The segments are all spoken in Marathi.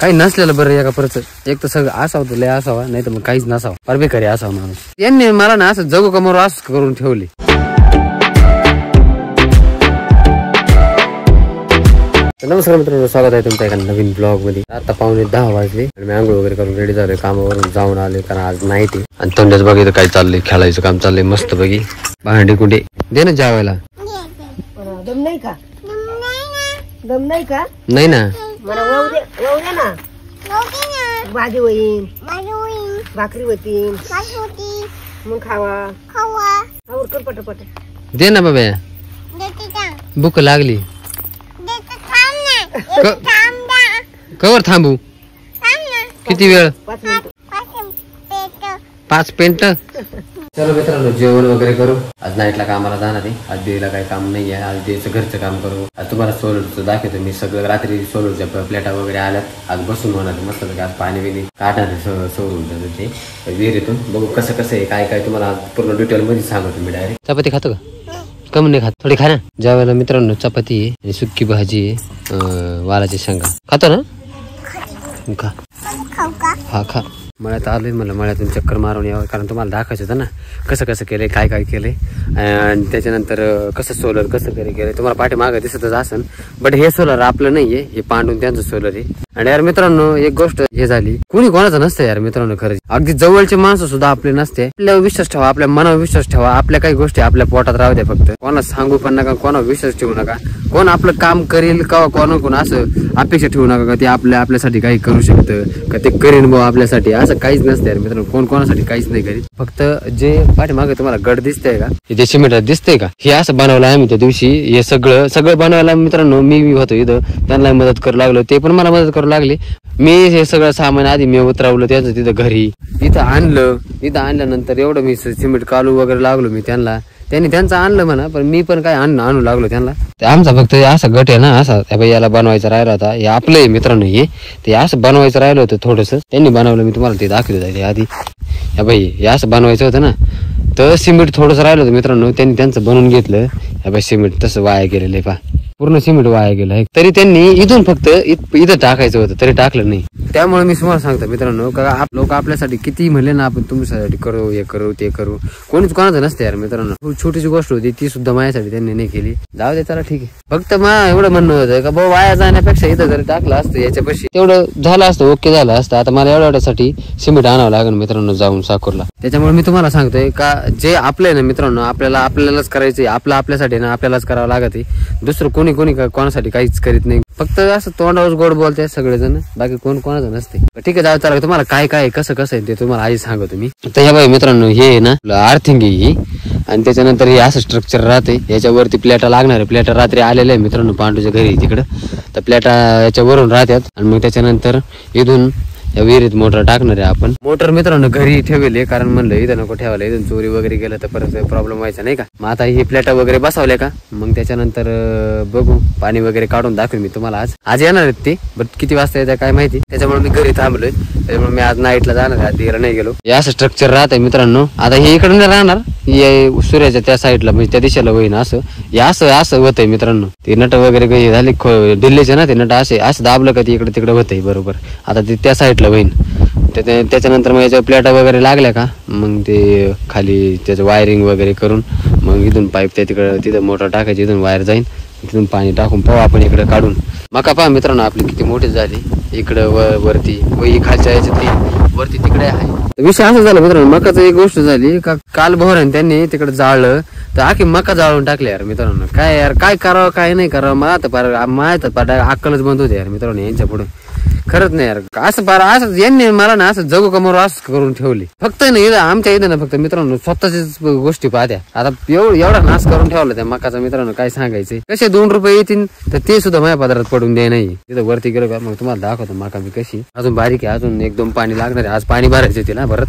काही नसलेलं बरं एका परत एक तर सगळं असावं तर लय असावा, नाही तर मग काहीच नसावं, पर बेकारी असावं माणूस. यांनी मला ना असं जगू कमर असं करून ठेवली. नमस्कार मित्रांनो, स्वागत आहे तुमच्या एका नवीन ब्लॉग मध्ये. आता 9:15 वाजले आणि मी आंघोळ वगैरे करून रेडी झालोय, कामावरून जाऊन आले कारण आज नाईट आहे. आणि तोंड्याच बघितलं काय चाललंय, खेळायचं काम चाललंय मस्त बघी. भांडी कुंडे दे ना जेवायला. दम नाही का? दम नाही का? नाही ना, मला वाहू दे ना. भाजी होईन, भाकरी होती, मग खावा आवर कर पटपट. दे ना बाबा, भूक लागली. कवर थांबू किती वेळ? 5 मिनिट. चलो मित्रांनो, जेवण वगैरे करू. आज नाईटला कामाला जाणार आहे. आज देवीला काही काम नाही आहे. आज देवीचं घरचं काम करू. आज तुम्हाला सोलरचं दाखवतो मी सगळं. रात्री सोलरच्या प्लेटा वगैरे आल्यात. आज बसून होणार मस्त. आज पाणी बिणी काढणार सोडून ते विहिरीतून. बघू कसं कसं आहे, काय काय तुम्हाला पूर्ण डिटेल मध्ये सांगतो मी डायरेक्ट. चपाती खातो का? कम नाही खात, थोडी खा ना. जेवायला मित्रांनो चपाती आहे आणि सुक्की भाजी आहे, वालाची शेंगा. खातो ना? खा हा खा. मळ्यात आलोय, मला मळ्यातून चक्कर मारून यावं कारण तुम्हाला दाखवायचं होतं ना कसं कसं केलंय, काय काय केलंय आणि त्याच्यानंतर कसं सोलर कसं केलंय. तुम्हाला पाठी मागं दिसतच असेल. बट हे सोलर आपलं नाहीये, हे पांडून त्यांचं सोलर आहे. आणि यार मित्रांनो एक गोष्ट हे झाली, कुणी कोणाचं नसतं यार मित्रांनो. खरंच अगदी जवळचे माणसं सुद्धा आपले नसते. आपल्यावर विश्वास ठेवा, आपल्या मनावर विश्वास ठेवा. आपल्या काही गोष्टी आपल्या पोटात राहू द्या. फक्त कोणाला सांगू पण नका, कोणावर विश्वास ठेवू नका. कोण आपलं काम करेल का कोण असं अपेक्षा ठेवू नका का ते आपल्यासाठी काही करू शकतं का ते करेन भाऊ आपल्यासाठी. असं काहीच नसतं यार मित्रांनो. कोण कोणासाठी काहीच नाही करीत. फक्त जे पाठीमागे तुम्हाला गड दिसतंय का, जे सिमेंट दिसतंय का, हे असं बनवलं आम्ही त्या दिवशी. हे सगळं बनवायला मित्रांनो मी होतो इथं, त्यांना मदत करू लागलो, ते पण मला मदत करू लागले. मी हे सगळं सामान आधी मी उतरवलं त्यांचं तिथं घरी. इथं आणल्यानंतर एवढं मी सिमेंट कालू वगैरे लागलो मी त्यांना. त्यांनी त्यांचं आणलं म्हणा, पण मी पण काय आणू लागलो त्यांना. ते आमचा फक्त असा गट आहे ना, असा याला बनवायचा राहिला होता. हे आपलं आहे मित्रांनो, हे ते असं बनवायचं राहिलं होतं थोडंसं. त्यांनी बनवलं, मी तुम्हाला ते दाखवलं जाईल आधी. या बाई हे असं बनवायचं होतं ना, तर सिमेंट थोडंसं राहिलं होतं मित्रांनो. त्यांनी त्यांचं बनवून घेतलं. या बाई सिमेंट तसं वाया गेलेलं आहे, पा पूर्ण सिमेंट वाया गेलं. तरी त्यांनी इथून फक्त इथं टाकायचं होतं, तरी टाकलं नाही. त्यामुळे मी तुम्हाला सांगतो मित्रांनो, का लोक आपल्यासाठी किती म्हणले ना, आपण तुमच्यासाठी करू, हे करू ते करू, कोणीच कोणाचं नसतं यार मित्रांनो. छोटीशी गोष्ट होती ती सुद्धा माझ्यासाठी त्यांनी नाही केली. जाऊ दे, चला ठीक आहे. फक्त मला एवढं म्हणणं होतं का भाऊ वाया जाण्यापेक्षा इथं जरी टाकलं असतं याच्यापाशी तेवढं झालं असतं, ओके झालं असतं. आता मला एवढ्यासाठी सिमेंट आणावं लागेल मित्रांनो जाऊन साकोरला. त्याच्यामुळे मी तुम्हाला सांगतोय का जे आपलं आहे ना मित्रांनो, आपल्यालाच करायचंय. आपल्यासाठी ना आपल्यालाच करावं लागत आहे. दुसरं कोणी कोणासाठी काहीच करीत नाही. फक्त असं तोंडावर गोड बोलते सगळेजण, बाकी कोण कोणाचं नसते. ठीक आहे, जाऊ चला. तुम्हाला काय काय कसं कसं आहे ते तुम्हाला आधी सांगतो मी. तर ह्या बाई मित्रांनो, हे आहे ना आर्थिंग ही, आणि त्याच्यानंतर हे असं स्ट्रक्चर राहते. याच्यावरती प्लेटा लागणार. प्लेटा रात्री आलेल्या आहे मित्रांनो पांडूच्या घरी तिकडं. तर प्लेटा याच्यावरून राहतात. आणि मग त्याच्यानंतर इथून या विहिरीत मोटर टाकणार आहे आपण. मोटर मित्रांनो घरी ठेवले, कारण म्हणलं इथं नको ठेवायला, इथून चोरी वगैरे गेलं तर परत प्रॉब्लेम व्हायचा नाही का. मग आता ही प्लेटा वगैरे बसवल्या का, मग त्याच्यानंतर बघू पाणी वगैरे काढून दाखवेल मी तुम्हाला. आज येणार आहेत ते, बट किती वाजता येतात काय माहिती. त्याच्यामुळे मी घरी थांबलोय. त्याच्यामुळे मी आज नाईटला जाणार आहे, आज नाही गेलो. हे असं स्ट्रक्चर राहत आहे मित्रांनो. आता हे इकडे नाही राहणार, सूर्याच्या त्या साईडला म्हणजे त्या दिशेला होईन. असं होतंय मित्रांनो. ते नट वगैरे काही झाले दिल्लीचे ना, ते नट असे दाबलं का ते इकडे तिकडे होतंय बरोबर. आता ते त्या साईडला होईन. त्याच्यानंतर मग याच्या प्लेटा वगैरे लागल्या का, मग ते खाली त्याचं वायरिंग वगैरे करून मग इथून पाईप त्या तिथं मोटर टाकायची, इथून वायर जाईन, तिथून पाणी टाकून पाहू आपण इकडे काढून. मका पहा मित्रांनो आपली किती मोठी झाली. इकडं वरती खालच्या याच्यात वरती तिकडे आहे. विषय असं झाला मित्रांनो, मकाचं एक गोष्ट झाली का, काल भोराने त्यांनी तिकडे जाळलं तर आखी मका जाळून टाकले यार मित्रांनो. काय यार काय करावं काय नाही करावं, मला तर अक्कलच बंद होते यार मित्रांनो यांच्या पुढे. खरंच नाही यार, असं यांनी मला ना असं जगू कमर असं करून ठेवली. फक्त नाही आमच्या इथं ना फक्त मित्रांनो स्वतःच्याच गोष्टी पाहत्या. आता एवढा नाश करून ठेवला त्या मकाचा मित्रांनो, काय सांगायचंय. कसे 2 रुपये येतील तर ते सुद्धा माझ्या पदार्थ पडून द्याय नाही. तिथं वरती गेलो का मग तुम्हाला दाखवतो मका मी कशी. अजून बारीक आहे, अजून 1-2 पाणी लागणार आहे. आज पाणी भरायचे तिला परत.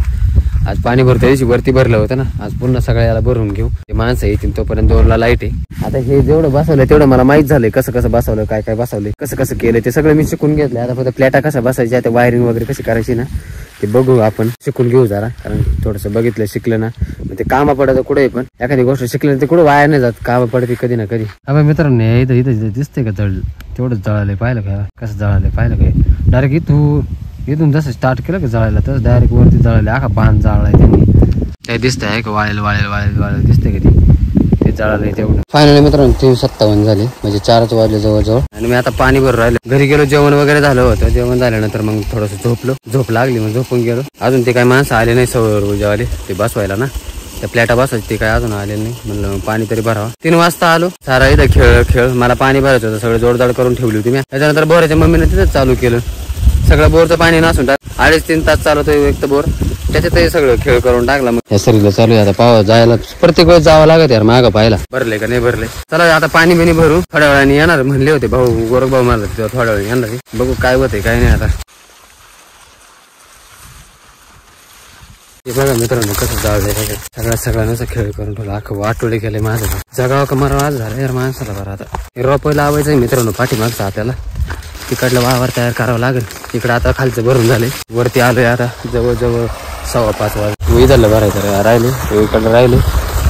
आज पाणी भरत्या दिवशी वरती भरलं होतं ना, आज पुन्हा सगळ्याला भरून घेऊ. ते माणसं येतील तोपर्यंत 2ला लाईट आहे. आता हे जेवढं बसवलं तेवढं मला माहित झालंय, कसं बसवलं, काय काय बसवलंय, कसं केलं ते सगळं मी शिकून घेतलंय. आता फक्त प्लेटा कसा बसायच्या, त्या वायरिंग वगैरे कशी करायची ना ते बघू आपण शिकून घेऊ जरा, कारण थोडस बघितलं शिकलं ना मग ते कामा पडतं कुठे पण. एखादी गोष्ट शिकलं ते कुठे वाया नाही जात, कामा पडते कधी ना कधी. अबे मित्रांनो इथं इथं दिसतंय का जळ, तेवढंच जळालंय पाहिलं का, कसं जळालंय पाहिलं काय. डायरेक्ट इथून जसं स्टार्ट केलं का जळायला तसं डायरेक्ट वरती जळाले, आखा बांध जळलाय त्यांनी. काय दिसतंय का वाळेल वाळेल वाळेल वाळेल दिसतंय का ते जळालंय तेवढं. फायनली मित्रांनो 3:57 झाले, म्हणजे 4च वाजले जवळजवळ. आणि मी आता पाणी भरून राहिलो. घरी गेलो, जेवण वगैरे झालं होतं. जेवण झाल्यानंतर मग थोडंसं झोपलो, झोप लागली मग झोपून गेलो. अजून ते काय माणसं आले नाही सौर जेवाले ते बसवायला ना, त्या प्लेटा बसवायचे ते काय अजून आले नाही. म्हणलं मग पाणी तरी भरावं. 3 वाजता आलो. सारा इथं खेळ मला पाणी भरायचं होतं, सगळं जोडजाड करून ठेवली होती मी. त्याच्यानंतर बोराच्या मम्मीने तिथंच चालू केलं, सगळं बोरचं पाणी नसून टाक. 2.5-3 तास चालवतोय एक तर बोर, त्याच्यातही सगळं खेळ करून टाकला. मग या सरीला चालू आहे आता पाव जायला, प्रत्येक वेळेस जावं लागत यार मागं पाहायला भरले का नाही भरले. चला आता पाणी बिणी भरू, थोड्या वेळाने येणार म्हणले होते भाऊ, गोरख भाऊ मला थोड्या वेळ येणार. बघू काय होते काय नाही. आता हे बघा मित्रांनो कसं जाळलंय, सगळ्यांचा खेळ करून ठेवला. अख्खं वाटोळे केलंय माझं. जगावं का मरावा आज झालं यार माणसाला. बरं आता रोप लावायचंय मित्रांनो पाठीमागचं आपल्याला, तिकडलं वावर तयार करावं लागेल. इकडं आता खालचं भरून झाले, वरती आलोय आता जवळजवळ 5:15 वाजता. विधाला भरायचं राहिले, इकडं राहिले,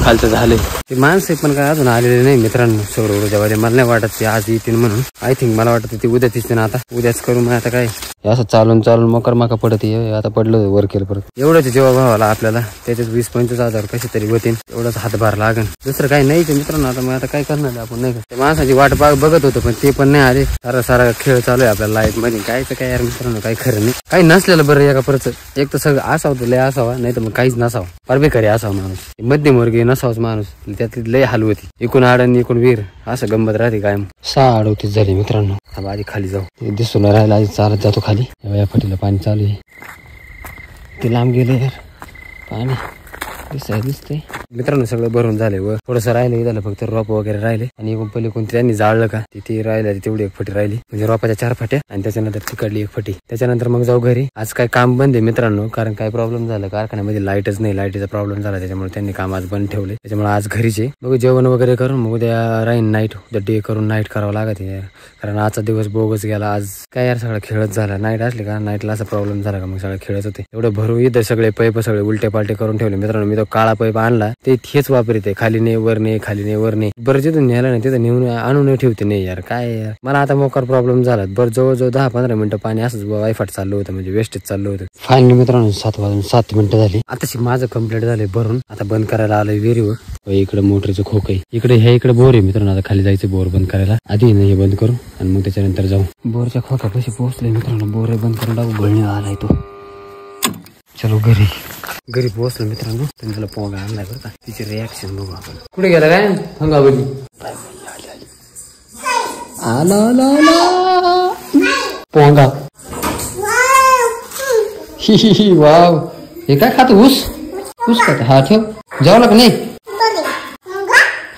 खालचं झाले. ते माणसं पण काय अजून आलेले नाही मित्रांनो सौर ऊर्जावाले. मला नाही वाटत ते आज येतील म्हणून. आय थिंक मला वाटतं ते उद्याच येते ना, आता उद्याच करू. मग आता काय असं चालून मोकर माका पडत. आता पडलं वर केलं परत. एवढंच जेव्हा भावाला आपल्याला त्याच्यात 20-25 हजार कसे तरी होतील, एवढंच हातभार लागेल. दुसरं काही नाही ते मित्रांनो. आता मग आता काय करणार आपण, नाही का माणसाची वाट बघत होतो पण ते पण नाही आले. सारा खेळ चालू आहे आपल्या लाईफ मध्ये. कायचं काय यार मित्रांनो, काही खरं नाही. काही नसलेलं बरं एका परत. एक तर सगळं असावं तर लय असावा, नाही तर मग काहीच नसावं. परबेकरी असावं माणूस, मध्यमवर्गीय नसावंच माणूस. त्यातली लय हाल होती, इकून आडण इकून वीर, असं गंमत राहते कायम. 6:38 झाली मित्रांनो. आता आधी खाली जाऊ, दिसून राहिला आधी चालत जातो खाली. या फटीला पाणी चालू आहे, ते लांब गेले यार पाणी दिसतंय मित्रांनो. सगळं भरून झालंय व थोडंसं राहिलं झालं, फक्त रोप वगैरे राहिले. आणि एकूण पहिले कोणती त्यांनी जाळलं का तिथे राहिलं, तेवढी 1 फटी राहिली, म्हणजे रोपाच्या 4 फाट्या आणि त्याच्यानंतर तिकडली 1 फटी. त्याच्यानंतर मग जाऊ घरी. आज काय काम बंद आहे मित्रांनो, कारण काय प्रॉब्लेम झाला कारखान्यामध्ये, लाईटच नाही. लाईटीचा प्रॉब्लेम झाला, त्याच्यामुळे त्यांनी काम आज बंद ठेवले. त्याच्यामुळे आज घरीच आहे. मग जेवण वगैरे करून मग उद्या राहीन नाईट, उद्या डे करून नाईट करावं लागत आहे, कारण आजचा दिवस बोगस गेला. आज काय यार सगळं खेळत झाला. नाईट असले का नाईटला असा प्रॉब्लेम झाला का मग सगळं खेळत होते. एवढं भरू इथं सगळे पैप सगळे उलटे पालटे करून ठेवले मित्रांनो. मी तो काळा पैप आणला, ते हेच वापरते, खाली नाही वर नाही, खाली नाही वर नाही. बरं जिथून न्यायला नाही तिथं नेऊन आणून ठेवते नाही यार. काय यार मला आता मोकार प्रॉब्लेम झाला. बरं जवळजवळ 10-15 मिनिटं पाणी असंच वायफाट चाललं होतं, म्हणजे वेस्टेज चाललं होतं. फायनली मित्रांनो 7:07 झाली. आताशी माझं कंप्लीट झाले भरून. आता बंद करायला आलोय विहिरीवर. इकडे मोटरचं खोक आहे, इकडे बोर आहे मित्रांनो. आता खाली जायचं बोर बंद करायला. आधी हे बंद करू आणि मग त्याच्यानंतर जाऊ. बोरच्या खोक्यापाशी पोहोचलोय मित्रांनो. बोर बंद करून टाकू, गळणी आलाय तो. चलो घरी पोहोचलो मित्रांनो. त्यांना पोंगा आणलाय बरं का, तिचे रिॲक्शन बघू आपण. कुठे गेला काय हंगाबाजी आला पोंगा. ही वाव, हे काय खातो? ऊस खात. हा ठेव, जेवला का नाही?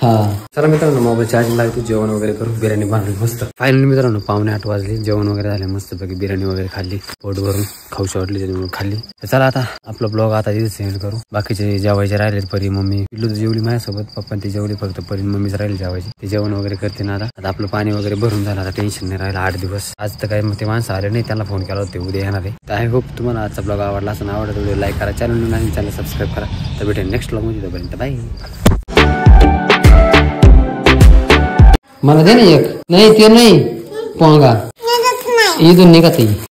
हा चला मित्रांनो मोबाईल चार्जिंग लागतो. जेवण वगैरे करू, बिर्याणी बनवली मस्त. फायनली मित्रांनो 7:45 वाजले. जेवण वगैरे झाले मस्त पैकी, बिर्याणी वगैरे खाल्ली, पोट भरून खाऊशी वाटली त्याच्यामुळे खाल्ली. चला आता आपला ब्लॉग आता इथे सेंड करू. बाकीचे जेवायचे राहिले, परी मम्मी पिल्लू जेवली माझ्यासोबत, पप्पा ती जेवली, फक्त परी मम्मीच राहिले जेवायची. ते जेवण वगैरे करते ना. आता आपलं पाणी वगैरे भरून झालं, आता टेन्शन नाही राहिलं. 8 दिवस आज तर काय मग ते माणसं आले नाही, त्यांना फोन केला होते उद्या येणार आहे. आय होप तुम्हाला आजचा ब्लॉग आवडला असं. आवडत व्हिडिओ लाईक करा, चॅनल सबस्क्राईब करा. तर भेटेल नेक्स्ट ब्लॉग मध्ये, तोपर्यंत बाय. मला दे ना एक. नाही ते नाही पोंगा इथून निघत.